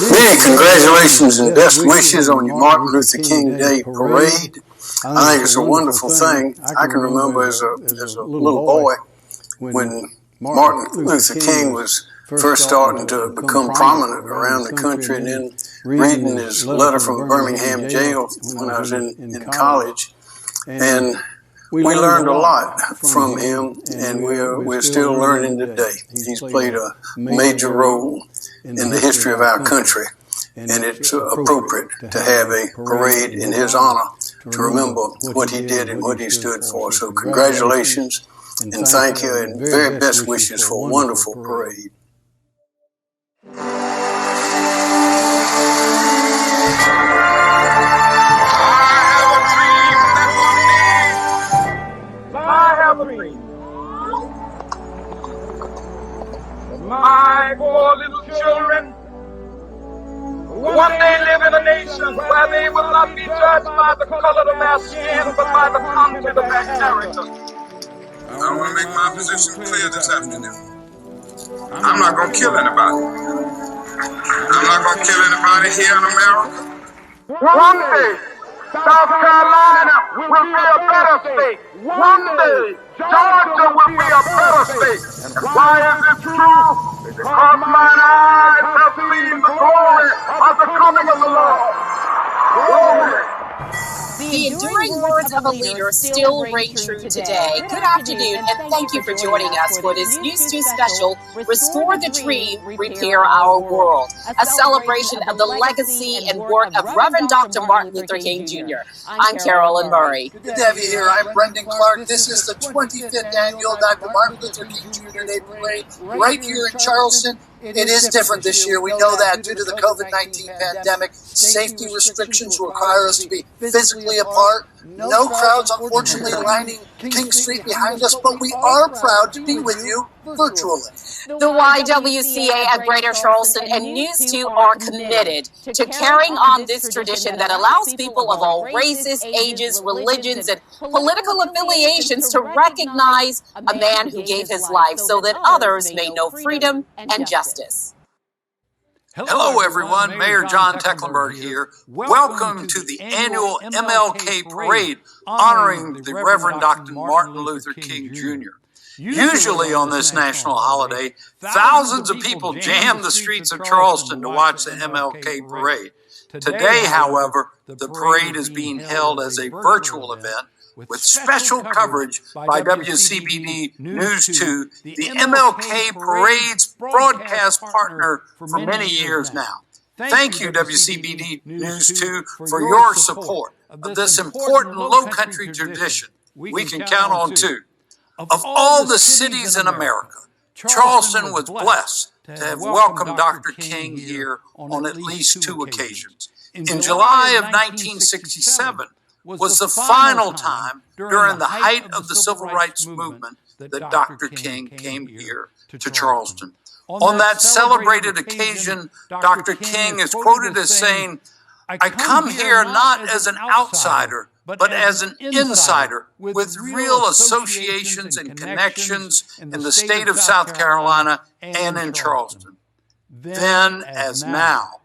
Many congratulations and best wishes on your Martin Luther King Day Parade. I think it's a wonderful thing. I can remember as a little boy when Martin Luther King was first starting to become prominent around the country, and then reading his letter from Birmingham jail when I was in college. And we learned a lot from him, and we're still learning today. He's played a major role in the history of our country, and it's appropriate to have a parade in his honor to remember what he did and what he stood for. So congratulations and thank you, and very best wishes for a wonderful parade. My poor little children one day live in a nation where they will not be judged by the color of their skin, but by the content of their character. I want to make my position clear this afternoon. I'm not going to kill anybody. I'm not going to kill anybody here in America. One day, South Carolina will be a better state. One day, Georgia will be a better state. And why is this true? Because mine eyes have seen the glory of the coming of the Lord. Glory. The enduring words of a leader still ring true today. Good afternoon, and thank you for joining us for this News 2 special, Restore the Dream, Repair Our World, a celebration of the legacy and work of Reverend Dr. Martin Luther King Jr. I'm Carolyn Murray. Good to have you here. I'm Brendan Clark. This is the 25th annual Dr. Martin Luther King Jr. Day Parade right here in Charleston. It is different this year. We know that due to the COVID-19 pandemic, safety restrictions require us to be physically apart. No crowds, unfortunately, lining King Street behind us, but we are proud to be with you virtually. The YWCA of Greater Charleston and News 2 are committed to carrying on this tradition that allows people of all races, ages, religions, and political affiliations to recognize a man who gave his life so that others may know freedom and justice. Hello, everyone. Mayor John Tecklenburg here. Welcome to the annual MLK Parade honoring the Reverend Dr. Martin Luther King Jr. Usually on this national holiday, thousands of people jam the streets of Charleston to watch the MLK Parade. Today, however, the parade is being held as a virtual event with special coverage by WCBD News 2, the MLK Parade's broadcast partner for many years now. Thank you, WCBD News 2, for your support of this important low-country tradition we can count on, too. Of all the cities in America, Charleston was blessed to have welcomed Dr. King here on at least 2 occasions. In July of 1967, was the final time during the height of the civil rights movement that Dr. King came here to Charleston. On that celebrated occasion, Dr. King is quoted as saying, "I come here not as an outsider, but as an insider with real associations and connections in the state of South Carolina and in Charleston." Then, as now,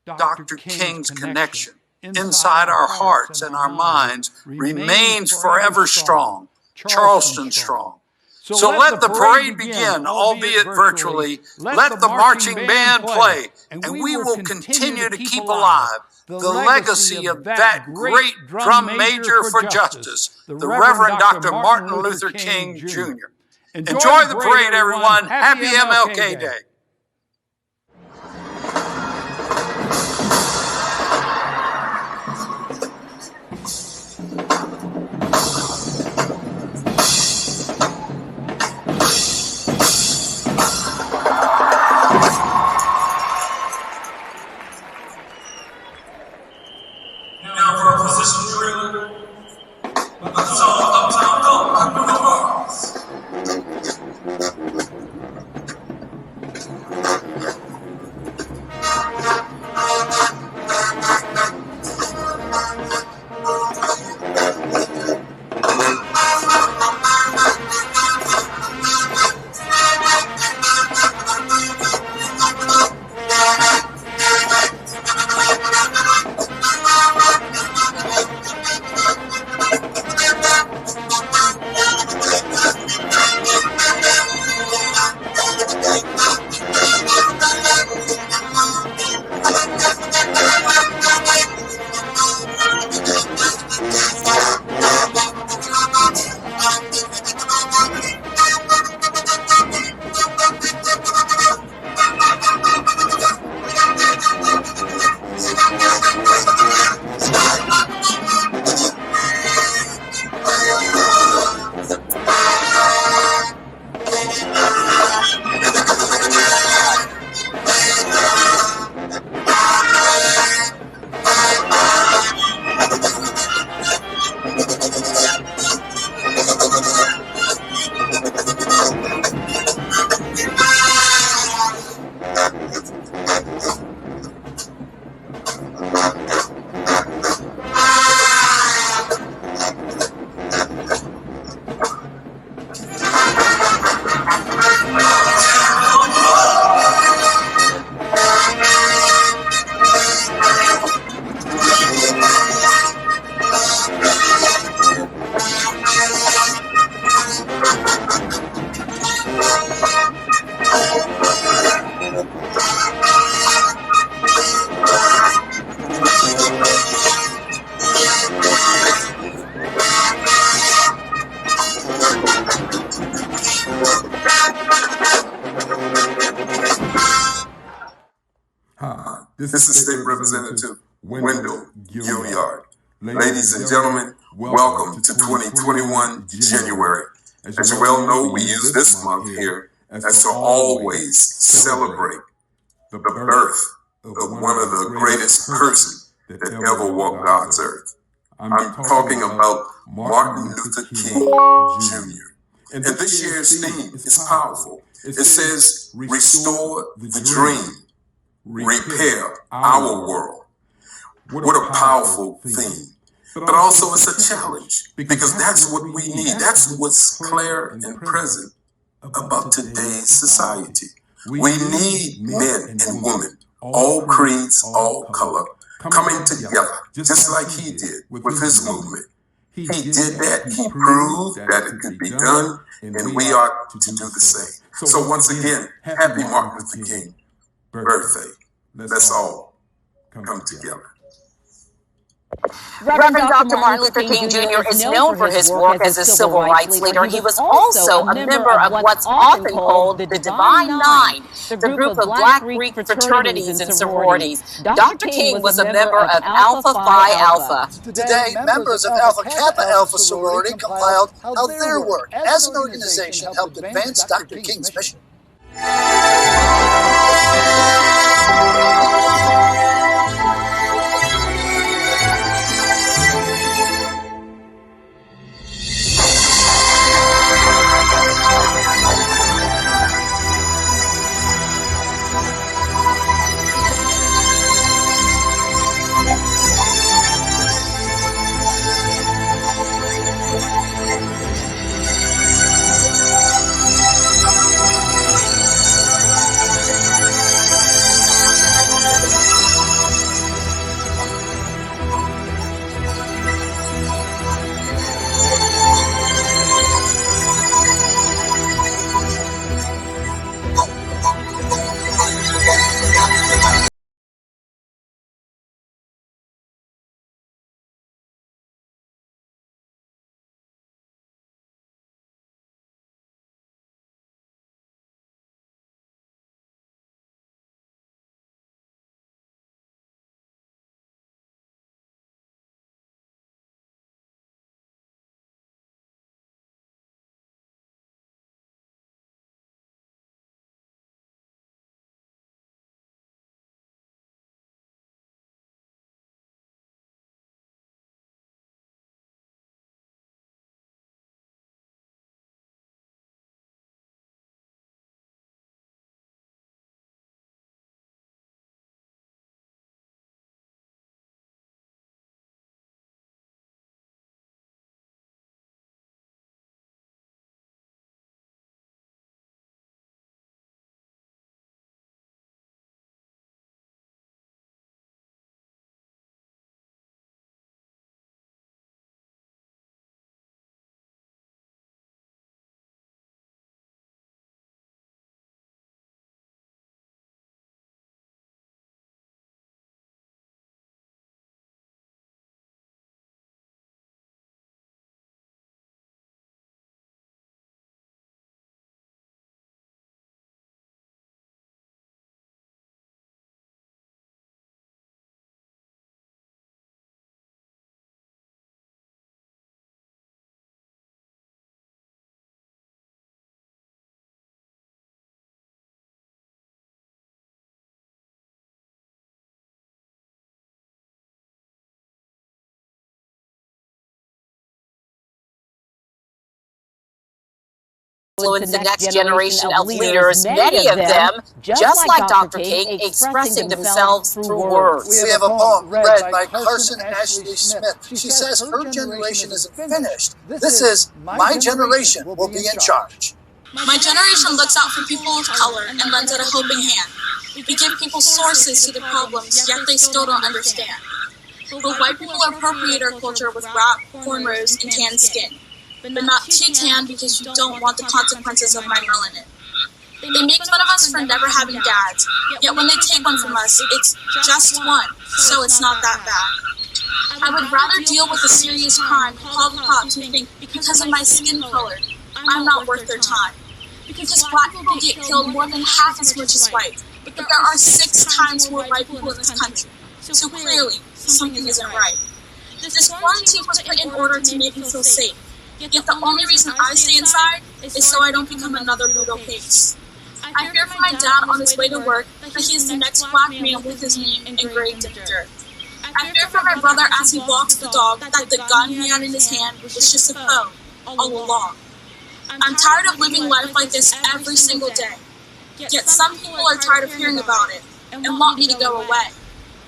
Dr. King's connection inside our hearts and our minds remains forever strong, Charleston strong. So let the parade begin, albeit virtually. Let the marching band play, and we will continue to keep alive the legacy of that great drum major for justice, the Reverend Dr. Martin Luther King Jr. Enjoy the parade, everyone. Happy MLK Day. This is State Representative Wendell Gilliard. Ladies and gentlemen, welcome to 2021 January. As you well know, we use this month here as to always celebrate the birth of one of the greatest persons that ever walked God's earth. I'm talking about Martin Luther King Jr. And this year's theme is powerful. It says, restore the dream, repair our world. What a powerful theme. But also it's a challenge, because that's what we need. That's what's clear and present about today's society. We need men and women, all creeds, all color, coming together, just like he did with his movement. He did that. He proved that it could be done, and we ought to do the same. So once again, happy Martin Luther King birthday. Let's all come together. Reverend Dr. Martin Luther King Jr. is known for his work as a civil rights leader. He was also a member of what's often called the Divine Nine, the group of Black Greek fraternities and sororities. Dr. King was a member of Alpha Phi Alpha. Today, members of Alpha Kappa Alpha sorority compiled how their work as an organization helped advance Dr. King's mission. Influence the next generation of leaders, many of them, just like Dr. King, expressing themselves through words. We have a poem read by Carson Ashley Smith. She says her generation isn't finished. This is My Generation Will Be in Charge. My generation looks out for people of color and lends out a helping hand. We give people sources to the problems, yet they still don't understand. But white people appropriate our culture with rap, cornrows, and tan skin. But not too tan because you don't want the consequences of my melanin. They make fun of us for never having dads, yet when they take one from us, it's just one, so it's not that bad. I would rather deal with a serious crime, call the cops, and think because of my skin color, I'm not worth their time. Because black people get killed more than half as much as white, but there are 6 times more white people in this country. So clearly, something isn't right. This quarantine was put in order to make me feel safe. Yet the only reason I stay inside is so I don't become another brutal case. I fear for my dad on his way to work that he is the next black man with his name engraved in the dirt. I fear for my brother as he walks the dog that the gun he had in his hand was just a foe all along. I'm tired of living life like this every single day. Yet some people are tired of hearing about it and want me to go away.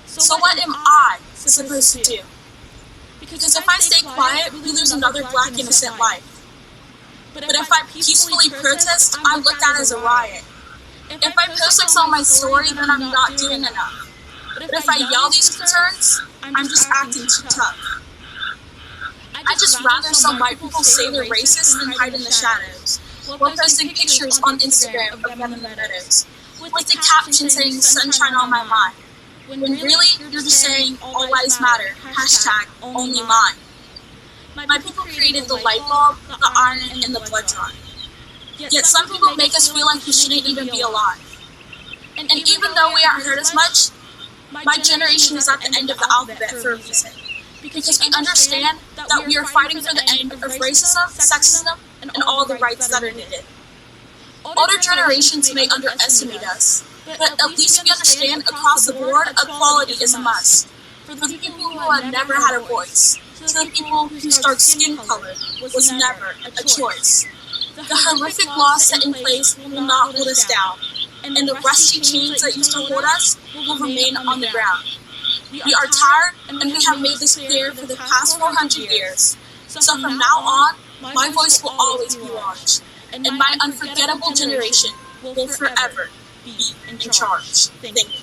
So what am I supposed to do? Because if I stay quiet, we lose another black innocent life. But if I peacefully protest, I'm looked at as a riot. If I post like on my story, then I'm not doing enough. But if I yell these concerns, I'm just acting too tough. I'd just rather some white people say they're racist than hide in the shadows, while posting pictures on Instagram of them in the meadows, with the caption saying sunshine on my mind. When really, you're just saying, all lives matter, hashtag, only mine. My people created the light bulb, the iron, and the blood drawing. Yet some people make us feel like we shouldn't even be alive. And even though we aren't hurt as much, my generation is at the end of the alphabet for a reason. Because we understand that we are fighting for the end of racism, sexism, and all the rights that are needed. Older generations may underestimate us, but at least we understand across the board equality is a must. For the people who have never had a voice, to the people whose dark skin color was never a choice. The horrific laws set in place will not hold us down, and the rusty chains that used to hold us will remain on the ground. We are tired, and we have made this clear for the past 400 years. So from now on, my voice will always be launched, and my unforgettable generation will forever be in charge. Thank you.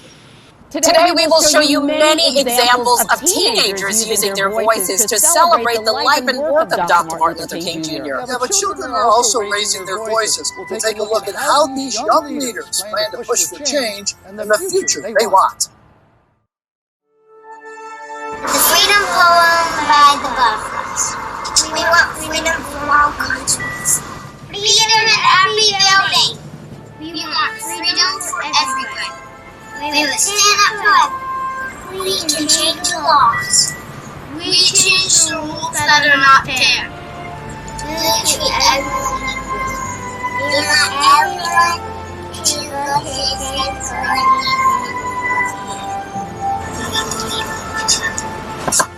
Today we will show you many examples of teenagers using their voices to celebrate the life and work of Dr. Martin Luther King Jr. Yeah, but children are also raising their voices. We'll take a look at how these young leaders plan to push for change and the future they want. The Freedom Poem by the Buffaloes. We want freedom from all countries. Freedom in every building. We want freedom for everyone. We will stand up forever. We can change the laws. We change the rules that are not fair. We treat everyone equally. We want everyone to look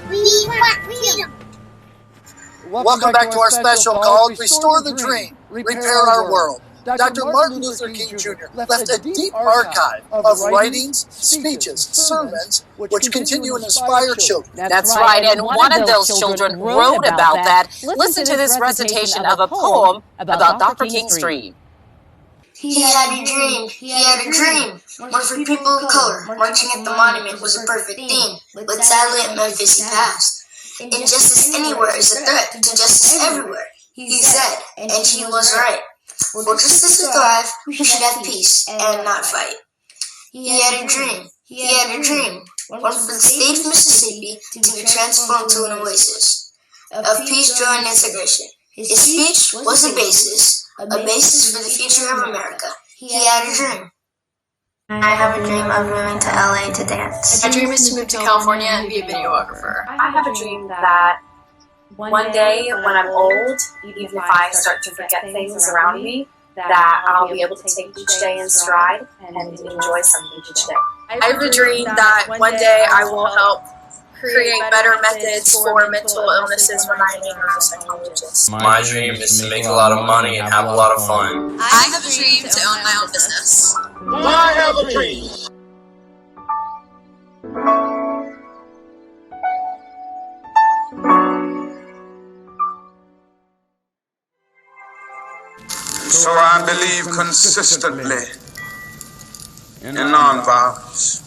We want freedom. Welcome back to our special called Restore the Dream, Repair Our World. Dr. Martin Luther King Jr. left a deep archive of writings, speeches, sermons, which continue to inspire children. That's right, and one of those children wrote about that. Listen to this recitation of a poem about Dr. King's dream. He had a dream, he had a dream. One for people of color, marching at the monument was a perfect thing. But sadly at Memphis he passed. Injustice anywhere is a threat to justice everywhere, he said, and he was right. For justice to thrive, we should have peace and not fight. He had a dream, he had a dream. One for the state of Mississippi to be transformed to an oasis of peace, joy, and integration. His speech was a basis for the future of America. He had a dream. I have a dream of moving to LA to dance. My dream is to move to California and be a videographer. I have a dream that one day when I'm old, even if I start to forget things around me, that I'll be able to take each day in stride and enjoy something each day. I have a dream that one day I will help create better methods for mental illnesses when I'm a neuropsychologist. My dream is to make a lot of money and have a lot of fun. I have a dream to own my own business. I have a dream. So I believe consistently in nonviolence.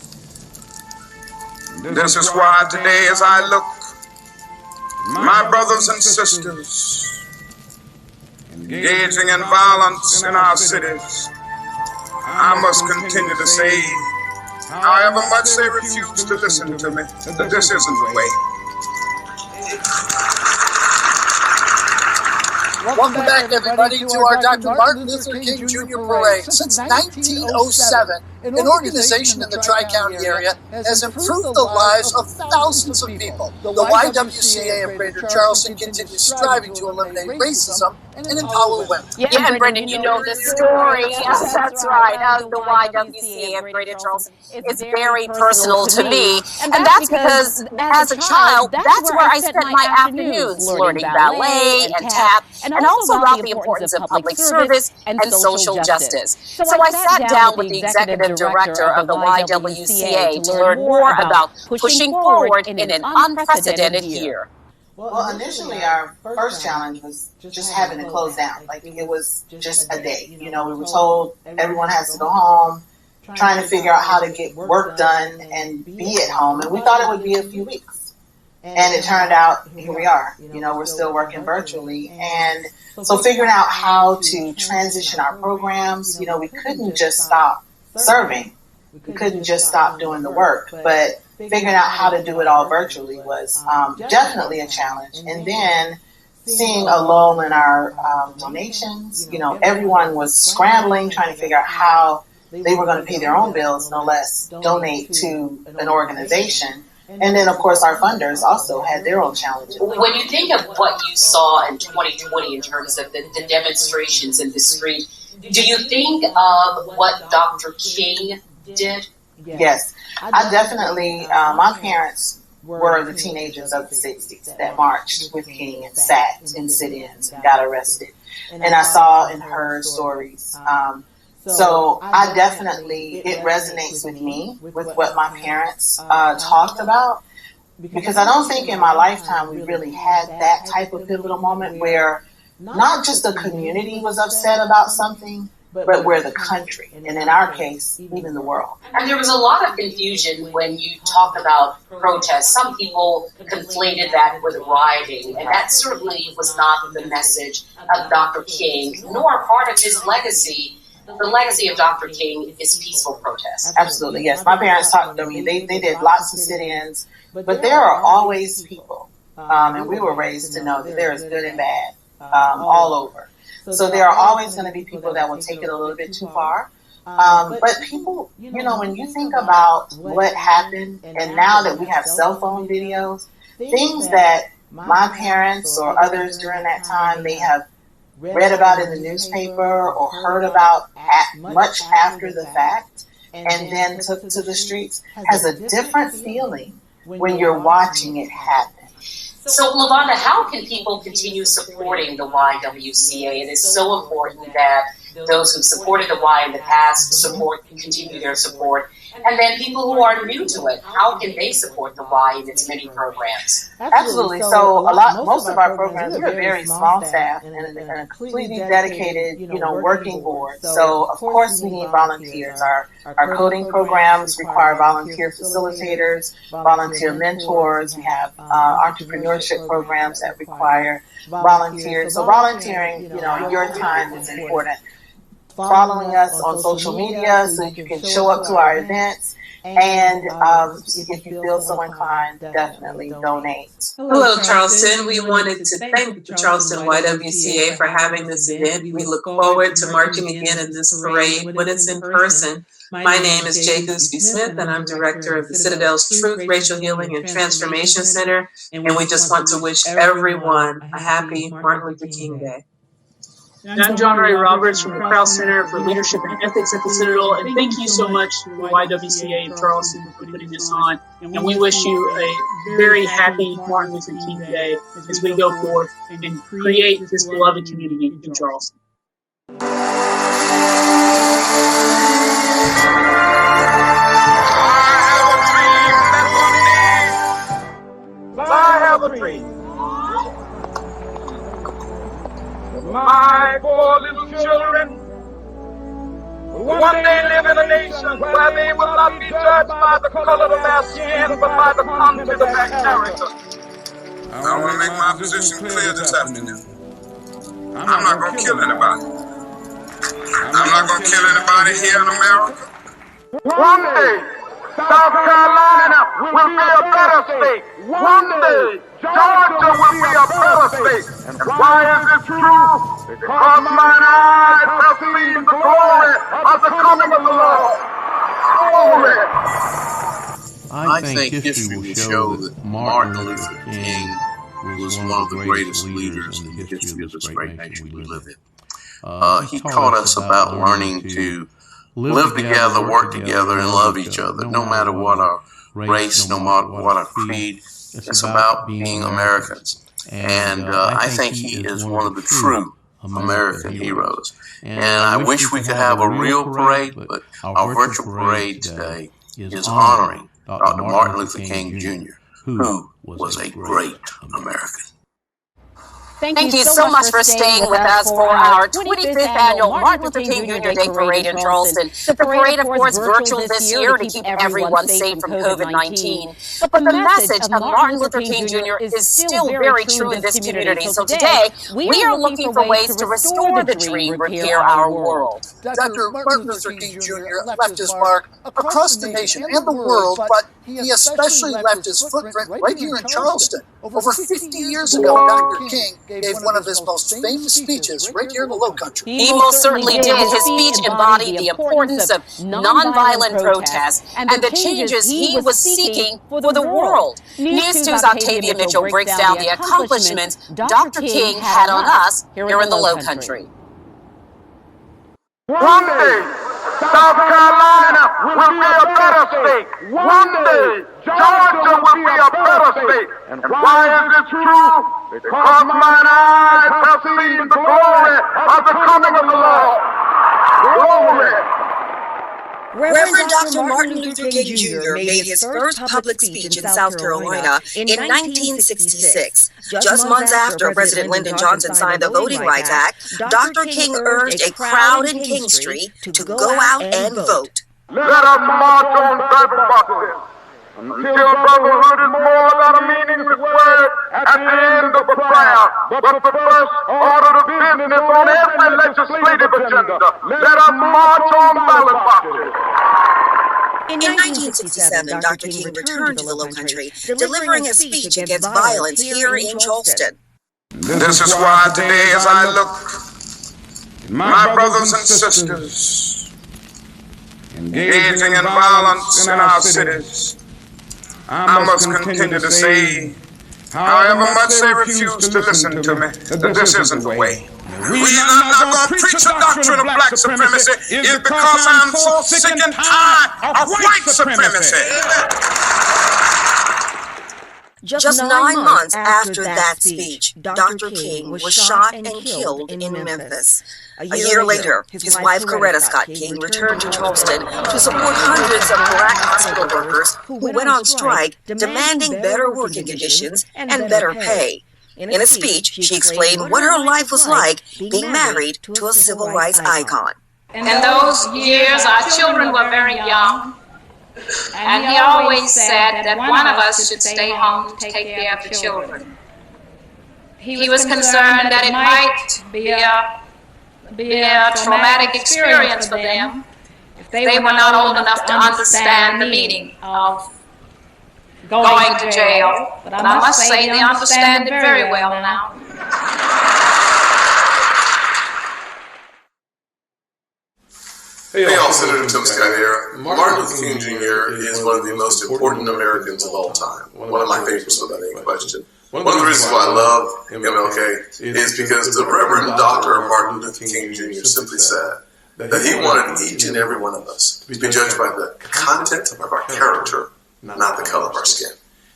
This is why today as I look, my brothers and sisters engaging in violence in our cities, I must continue to say, however much they refuse to listen to me, that this isn't the way. Welcome back, everybody, to our Dr. Martin Luther King Jr. Parade. Since 1907, an organization in the Tri-County area has improved the lives of thousands of people. The YWCA of Greater Charleston continues striving to eliminate racism and empower women. Yeah, and Brendan, you know the story. That's right. The YWCA of Greater Charleston is very personal to me. And that's because, as a child, that's where I spent my afternoons learning ballet and tap, and also about the importance of public service and social justice. So I sat down with the executive director of the YWCA to learn more about pushing forward in an unprecedented year. Well, initially our first challenge was just having to close down. Like, it was just a day. You know, we were told everyone has to go home, trying to figure out how to get work done and be at home. And we thought it would be a few weeks. And it turned out, here we are. You know, we're still working virtually. And so figuring out how to transition our programs, you know, we couldn't just stop serving. We couldn't just stop doing the work. But figuring out how to do it all virtually was definitely a challenge. And then seeing a lull in our donations, you know, everyone was scrambling, trying to figure out how they were going to pay their own bills, no less donate to an organization. And then, of course, our funders also had their own challenges. When you think of what you saw in 2020 in terms of the demonstrations in the street, do you think of what Dr. King did? Yes, I definitely, my parents were the teenagers of the 60s that marched with King and sat in sit-ins and got arrested. And I saw and heard stories. So I definitely, it resonates with me, with what my parents talked about, because I don't think in my lifetime we really had that type of pivotal moment where not just the community was upset about something, but where the country, and in our case, even the world. And there was a lot of confusion when you talk about protests. Some people conflated that with rioting, and that certainly was not the message of Dr. King, nor part of his legacy. The legacy of Dr. King is peaceful protest. Absolutely, yes. My parents talked to me. They did lots of sit-ins, but there are always people, and we were raised to know that there is good and bad all over. So there are always going to be people that will take it a little bit too far. But people, you know, when you think about what happened, and now that we have cell phone videos, things that my parents or others during that time may have read about in the newspaper or heard about much after the fact and then took to the streets has a different feeling when you're watching it happen. So, LaVonda, how can people continue supporting the YWCA? It is so important that those who've supported the Y in the past continue their support. And then people who are new to it, how can they support the Y in its many programs? Absolutely. So most of our programs, we're a very small staff and a completely dedicated, you know, working board. So of course we need volunteers. Our coding programs require volunteer facilitators, volunteer mentors. We have entrepreneurship programs that require volunteers. So volunteering, you know, your time is important. Following us on social media so you can show up to our events. And if you feel so inclined, definitely donate. Hello, Charleston. We wanted to thank the Charleston YWCA for having this event. We look forward to marching again in this parade when it's in person. My name is Jay Gooseby Smith, and I'm director of the Citadel's Truth, Racial Healing, and Transformation Center. And we just want to wish everyone a happy Martin Luther King Day. And I'm John Ray Roberts from the Krause Center for Leadership and Ethics at the Citadel, and thank you so much to the YWCA of Charleston for putting this on. And we wish you a very happy Martin Luther King Day as we go forth and create this beloved community in Charleston. I have a dream. My poor little children will one day live in a nation where they will not be judged by the color of their skin, but by the content of their character. I want to make my position clear this afternoon. I'm not going to kill anybody. I'm not going to kill anybody here in America. One day, South Carolina will be a better state. One day, Georgia will be a better state. And why is this true? Because mine eyes have seen the glory of the coming of the Lord. Glory. I think history will show that Martin Luther King was one of the greatest leaders in the history of this great nation we live in. He taught us about learning to live together, work together, and love each other, no matter what our race, no matter what our creed. It's about being Americans. And I think he is one of the true American heroes. And I wish we could have a real parade, but our virtual parade today is honoring Dr. Martin Luther King Jr., who was a great American. Thank you so much for staying with us for our 25th annual Martin Luther King Jr. Day Parade in Charleston. The parade, of course, virtual this year to keep everyone safe from COVID-19. But the message of Martin Luther King Jr. is still very true in this community. So today, we are looking for ways to restore the dream, repair our world. Dr. Martin Luther King Jr. left his mark across the nation and the world, but he especially left his footprint right here in Charleston. Over 50 years ago, Dr. King gave one of his most famous speeches right here in the Low Country. He most certainly did. His speech embodied the importance of nonviolent protest and the changes he was seeking for the world. News 2's Octavia Mitchell breaks down the accomplishments Dr. King had on us here in the Low Country. One day, South Carolina will be a better state. One day, Georgia will be a better state. And why is this true? Because mine eyes have seen the glory of the coming of the Lord. Glory. Reverend Dr. Martin Luther King Jr. made his first public speech in South Carolina in 1966. Just months after President Lyndon Johnson signed the Voting Rights Act, Dr. King urged a crowd in King Street to go out and vote. Let us march on cyber boxes until brotherhood is more than a meaningless word at the end of a prayer, but the first order of business on every legislative agenda. Let us march on ballot boxes. In 1967, Dr. King returned to the Low Country, delivering a speech against violence here in Charleston. This is why today, as I look at my brothers and sisters engaging in violence in our cities, I must continue to say, however much they refuse to listen to me, that this isn't the way. We are not going to preach the doctrine of black supremacy is because I'm so sick and tired of white supremacy. Just 9 months after that speech, Dr. King was shot and killed in Memphis. A year later, his wife Coretta Scott King returned to Charleston to support hundreds of black hospital workers who went on strike demanding better working conditions and better pay. In a speech, she explained what her life was like being married to a civil rights icon. In those years, our children were very young, and he always said that one of us should stay home to take care of the children. He was concerned that it might be a traumatic experience for them if they were not old enough to understand the meaning of going to jail. But I must say they understand it very well now. Hey all, Senator Tim Scott here. Martin Luther King Jr. is one of the most important Americans of all time. One of my favorites without any question. One of the reasons why I love MLK is because the Reverend Dr. Martin Luther King Jr. simply said that he wanted each and every one of us to be judged by the content of our character, not the color of our skin.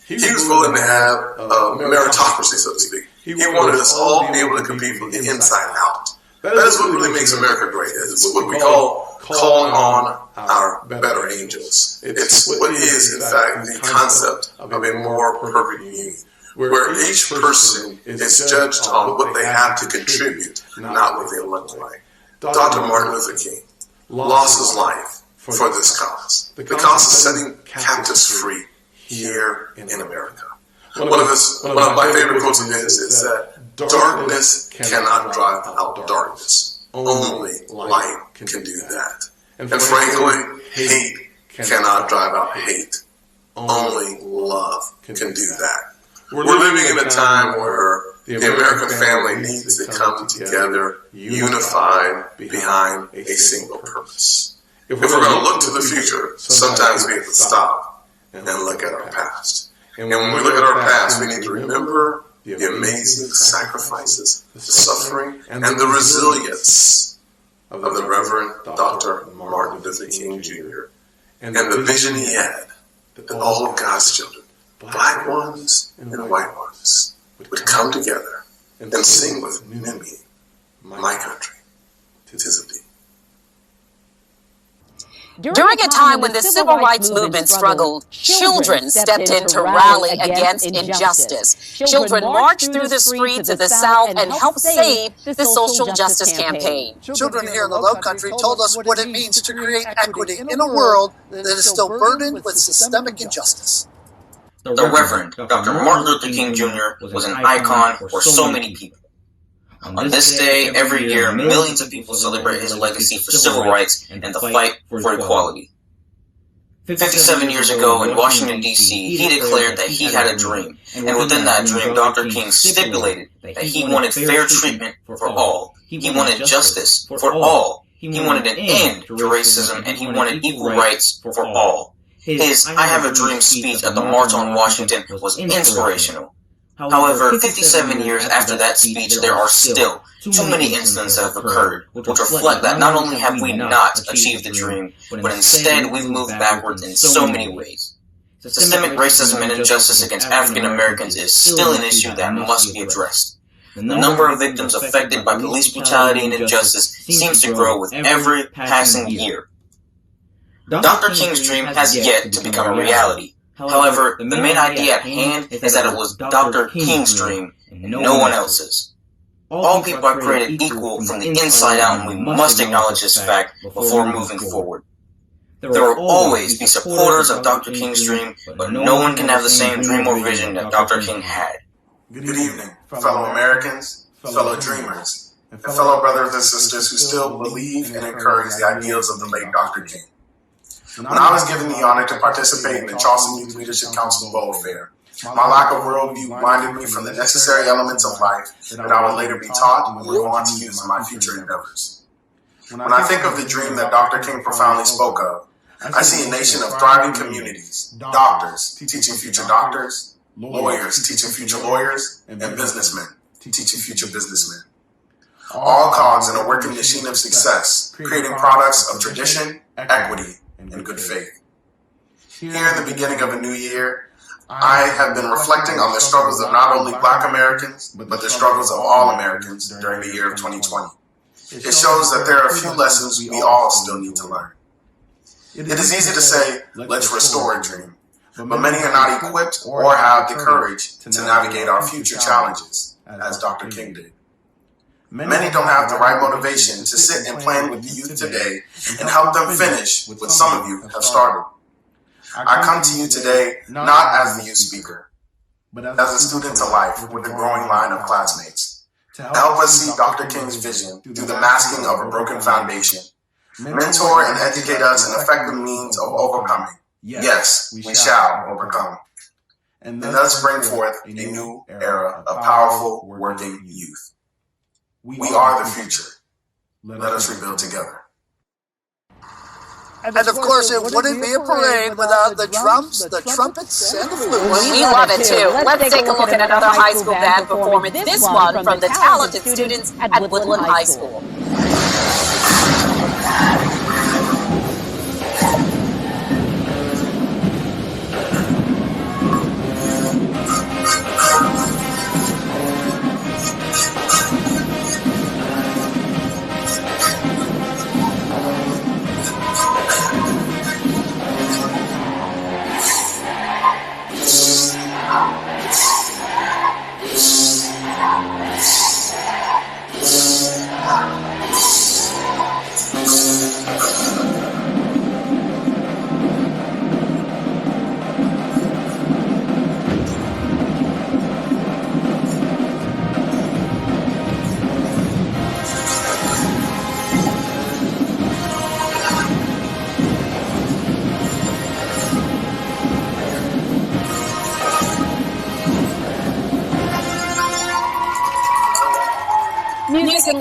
He was willing to have a meritocracy, so to speak. He wanted us all to be able to compete from the inside out. That is what really makes America great. It's what we call calling on our better angels. It's what is, in fact, the concept of a more perfect union, where each person is judged on what they have to contribute, not what they look like. Dr. Martin Luther King lost his life for this cause. The cause of setting captives free here in America. One of my favorite quotes of his is that darkness cannot drive out darkness. Only light can do that. And frankly, hate cannot drive out hate. Only love can do that. We're living in a time where the American family needs to come together, unified behind a single purpose. If we're going to look to the future, sometimes we have to stop and look at our past. And when we look at our past, we need to remember the amazing sacrifices, the suffering, and the resilience of the Reverend Dr. Martin Luther King Jr. and the vision he had that all of God's children, black ones and white ones, would come together and sing with me, my country, 'tis of thee. During a time when the civil rights movement struggled, children stepped in to rally against injustice. Children marched through the streets of the South and helped save the social justice campaign. Children here in the Low Country told us what it means to create equity in a world that is still burdened with systemic injustice. The Reverend Dr. Martin Luther King Jr. was an icon for so many people. On this day, every year, millions of people celebrate his legacy for civil rights and the fight for equality. 57 years ago in Washington, D.C., he declared that he had a dream, and within that dream, Dr. King stipulated that he wanted fair treatment for all. He wanted justice for all. He wanted an end to racism, and he wanted equal rights for all. His I Have a Dream speech at the March on Washington was inspirational. However, 57 years after that speech, there are still too many incidents that have occurred, which reflect that not only have we not achieved the dream, but instead we've moved backwards in so many ways. Systemic racism and injustice against African Americans is still an issue that must be addressed. The number of victims affected by police brutality and injustice seems to grow with every passing year. Dr. King's dream has yet to become a reality. However, the main idea at hand is that it was Dr. King's dream and no one else's. All people are created equal from the inside out, and we must acknowledge this fact before moving forward. There will always be supporters of Dr. King's dream, but no one can have the same dream or vision that Dr. King had. Good evening, fellow Americans, fellow dreamers, and fellow brothers and sisters who still believe and encourage the ideals of the late Dr. King. When I was given the honor to participate in the Charleston Youth Leadership Council Bowl Fair, my lack of worldview blinded me from the necessary elements of life that I would later be taught and move on to use in my future endeavors. When I think of the dream that Dr. King profoundly spoke of, I see a nation of thriving communities, doctors teaching future doctors, lawyers teaching future lawyers, and businessmen teaching future businessmen. All cogs in a working machine of success, creating products of tradition, equity, and good faith. Here in the beginning of a new year, I have been reflecting on the struggles of not only Black Americans, but the struggles of all Americans during the year of 2020. It shows that there are a few lessons we all still need to learn. It is easy to say, let's restore a dream, but many are not equipped or have the courage to navigate our future challenges, as Dr. King did. Many don't have the right motivation to sit and plan with the youth today and help them finish what some of you have started. I come to you today not as the youth speaker, but as a student to life with a growing line of classmates, to help us see Dr. King's vision through the masking of a broken foundation, mentor and educate us in effective means of overcoming. Yes, we shall overcome. And thus bring forth a new era of powerful working youth. We are the future. Let us rebuild together. And of course, it wouldn't be a parade without the drums, the trumpets, and the flutes. We love it too. Let's take a look at another high school band performance. This one from the talented students at Woodland High School.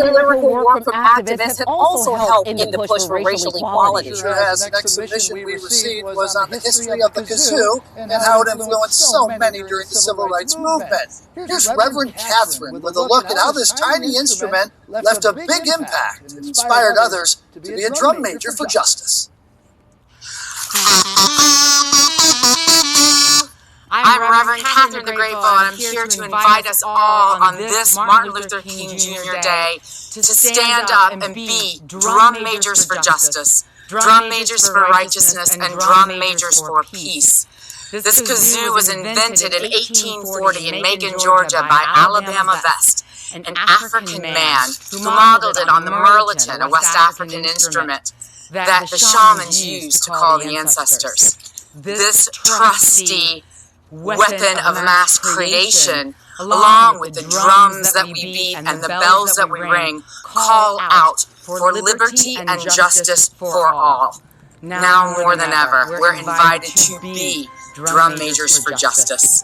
and lyrical work from activists have also helped in the push for racial equality. Sure has. An exhibition we received was on the history of the kazoo and how it influenced so many during the civil rights movement. Here's Reverend Catherine with a look at how this tiny instrument left a big impact and inspired others to be a drum major for justice. I'm Reverend Catherine the Grateful, and I'm here to invite us all on this Martin Luther King Jr. Day to stand up and be drum majors for justice, drum majors for righteousness, and drum majors for peace. This kazoo was invented in 1840 in Macon, Georgia by Alabama Vest, an African man who modeled it on the Merliton, a West African instrument that the shamans used to call the ancestors. This trusty weapon of mass creation, along with the drums that we beat and the bells that we ring, call out for liberty and justice for all. Now more than ever, we're invited to be drum majors for justice.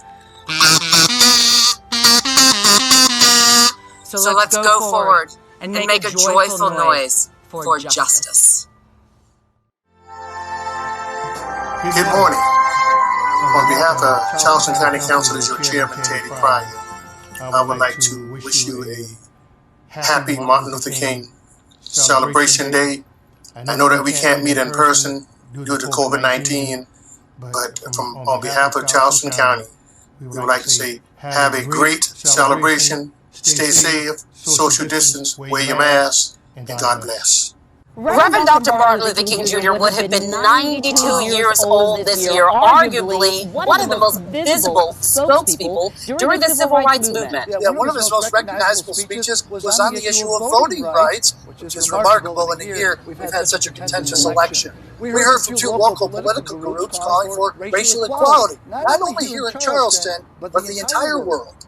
So let's go forward and make a joyful noise for justice. Good morning. On behalf of Charleston County Council as your chairman, Teddy Pryor, I would like to wish you a happy Martin Luther King celebration day. I know that we can't meet in person due to COVID-19, but on behalf of Charleston County, we would like to say have a great celebration, stay safe, social distance, wear your mask, and God bless. Reverend Dr. Martin Luther King Jr. would have been 92 years old this year, arguably one of the most visible spokespeople during the civil rights movement. Yeah, one of his most recognizable speeches was on the issue of voting rights, which is remarkable in a year we've had such a contentious election. We heard from two local political groups calling for racial equality, not only here in Charleston, but the entire world.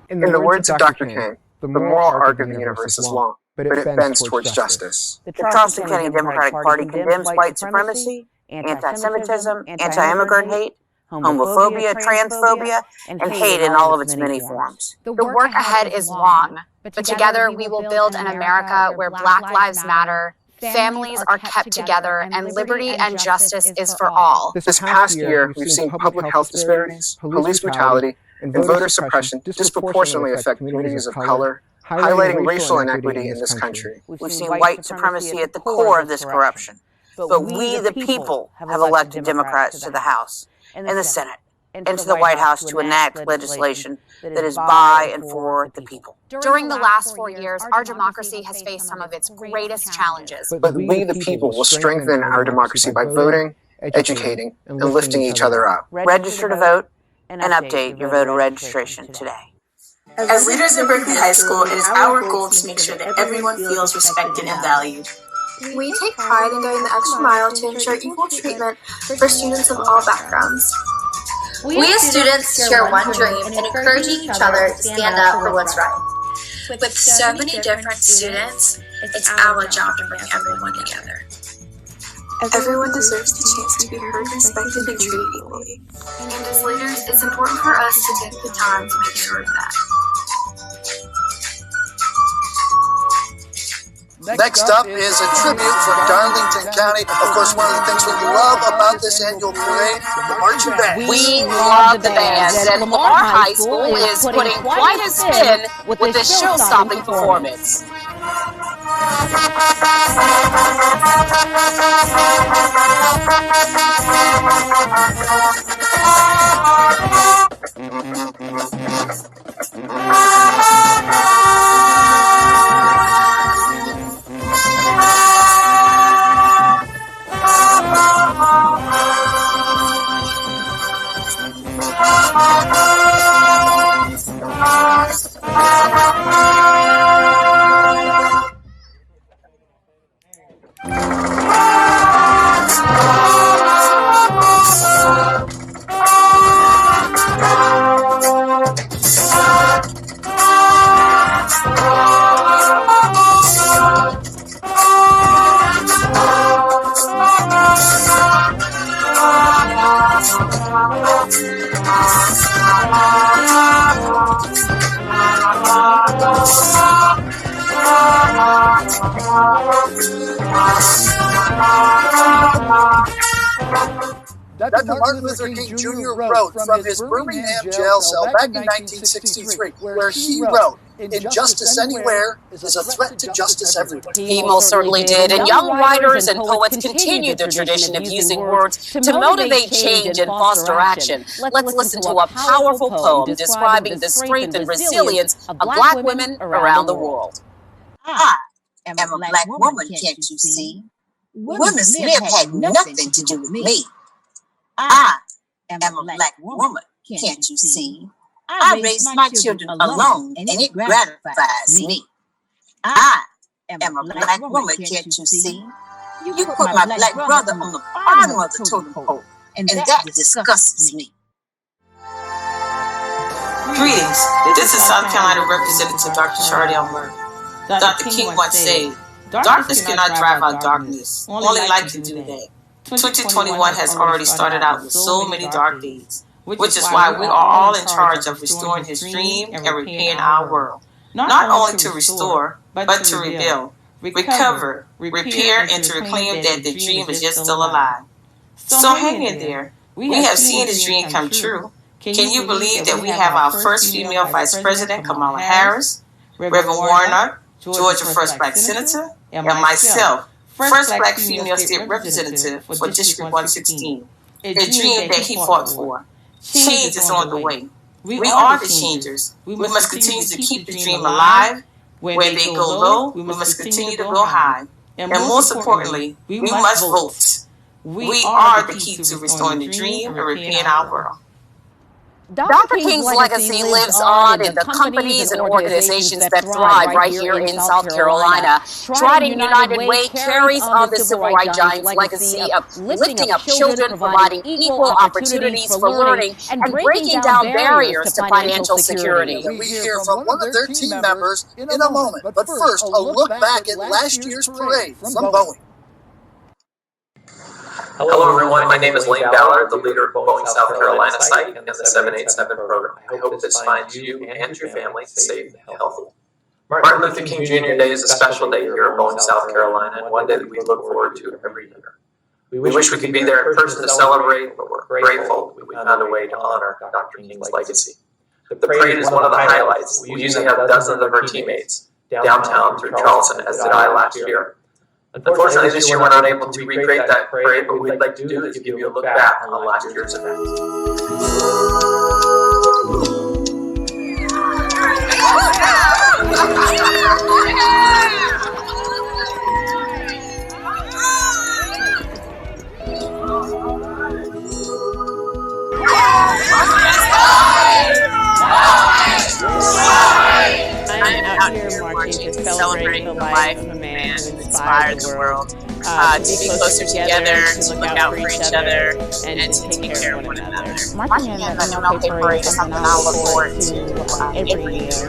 In the words of Dr. King, the moral arc of the universe is long, but it bends towards justice. The Charleston County Democratic Party condemns white supremacy, anti-Semitism, anti-immigrant hate, homophobia, transphobia, and hate in all of its many forms. The work ahead is long, but together we will build an America where Black Lives Matter, families are kept together, and liberty and justice is for all. This past year, we've seen public health disparities, police brutality, and voter suppression disproportionately affect communities of color, highlighting racial inequity in this country. We've seen white supremacy at the core of this corruption. But we, the people, have elected Democrats to the House and the Senate and to the White House to enact legislation that is by and for the people. During the last 4 years, our democracy has faced some of its greatest challenges. But we, the people, will strengthen our democracy by voting, educating, and lifting each other up. Register to vote and update your voter registration today. As leaders in Berkeley High School, it is our goal to make sure that everyone feels respected and valued. We take pride in going the extra mile to ensure equal treatment for students of all backgrounds. We as students share one dream and encouraging each other to stand up for what's right. With so many different students, it's our job to bring everyone together. Everyone deserves the chance to be heard, respected, and treated equally. And as leaders, it's important for us to take the time to make sure of that. Next up is a tribute from Darlington County. Of course, one of the things we love about this annual parade, the marching band. We love the band, and Lamar High School is putting quite a spin with this show-stopping performance. Dr. Martin Luther King Jr. wrote from his Birmingham jail cell back in 1963, where he wrote, "Injustice anywhere is a threat to justice everywhere." He most certainly did, and young writers and poets continue the tradition of using words to motivate change and foster action. Let's listen to a powerful poem describing the strength and resilience of Black women around the world. I am a Black woman, can't you see? Women's lib had nothing to do with me. I am a Black woman, can't you see? I raised my children alone, and it gratifies me. I am a Black woman, can't you see? You put my Black brother on the bottom of the totem pole, and that disgusts me. Greetings. This is South Carolina Representative Dr. Chardell Murray. Dr. King once said, "Darkness cannot drive out darkness. Only light can do that." 2021 has already started out with so many dark days, which is why we are all in charge of restoring his dream and repairing our world. Not only to restore, but to rebuild, recover, repair, and to reclaim that the dream is yet still alive. So hang in there. We have seen his dream come true. Can you believe that we have our first female Vice President, Kamala Harris, Reverend Warnock, Georgia First Black Senator, and myself, First Black Female State Representative for District 116, a dream that he fought for. Change is on the way. We are the changers. We must continue to keep the dream alive. Where they go low, we must continue to go high. And most importantly, we must vote. We are the key to restoring the dream and repairing our world. Dr. King's legacy lives on in the companies and organizations that thrive right here in South Carolina. Trident United Way carries on the civil rights giant's legacy of lifting up children, providing equal opportunities for learning, and breaking down barriers to financial security. We hear from one of their team members in a moment, but first, a look back at last year's parade from Boeing. Hello everyone, my name is Lane Ballard, the leader of Boeing South Carolina site and the 787 program. I hope this finds you and your family safe and healthy. Martin Luther King Jr. Day is a special day here at Boeing South Carolina, and one day that we look forward to every year. We wish we could be there in person to celebrate, but we're grateful that we found a way to honor Dr. King's legacy. The parade is one of the highlights. We usually have dozens of our teammates downtown through Charleston, as did I last year. Unfortunately, this year we're not able to recreate that parade, but what we'd like to do is give you a look back on last year's event. I am out here marching to celebrate the life of a man who inspired the world to be closer together, to look out for each other, and to take care of one another. Marching in the MLK Parade is something I look forward to every year.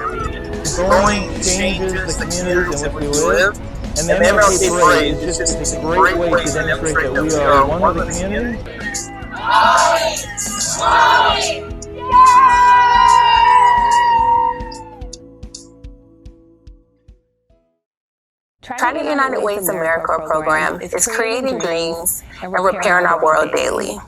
Going changes the communities in which we live, and the MLK Parade is just a great way to demonstrate that we are one of the community. Trident United Way's America program is creating dreams and repairing our world daily.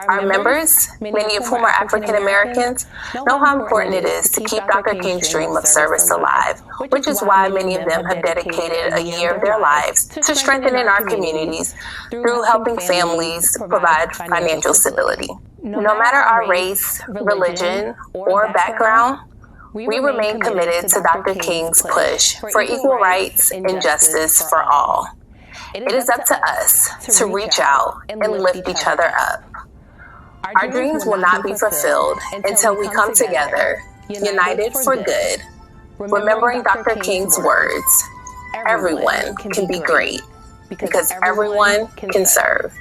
Our members, many of whom are African Americans, know how important it is to keep Dr. King's dream of service alive, which is why many of them have dedicated a year of their lives to strengthening our communities through helping families provide financial stability. No matter our race, religion, or background, we remain committed to Dr. King's push for equal rights and justice for all. It is up to us to reach out and lift each other up. Our dreams will not be fulfilled until we come together, united for good, remembering Dr. King's words, everyone can be great because everyone can serve.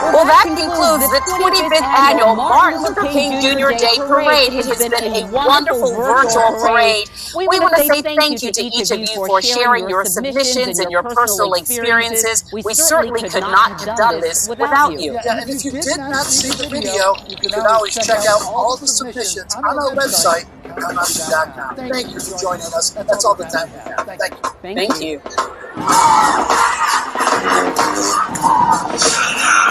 Well, that concludes the 25th annual Martin Luther King Jr. Day Parade. It has been a wonderful virtual parade. We want to say thank you to each of you for sharing your submissions and your personal experiences. We certainly could not have done this without you. Yeah, and if you did not see the video, you can always check out all the submissions on our website, MLK.com. Thank you for joining us. That's all the time we have. Thank you. Thank you. Shut up.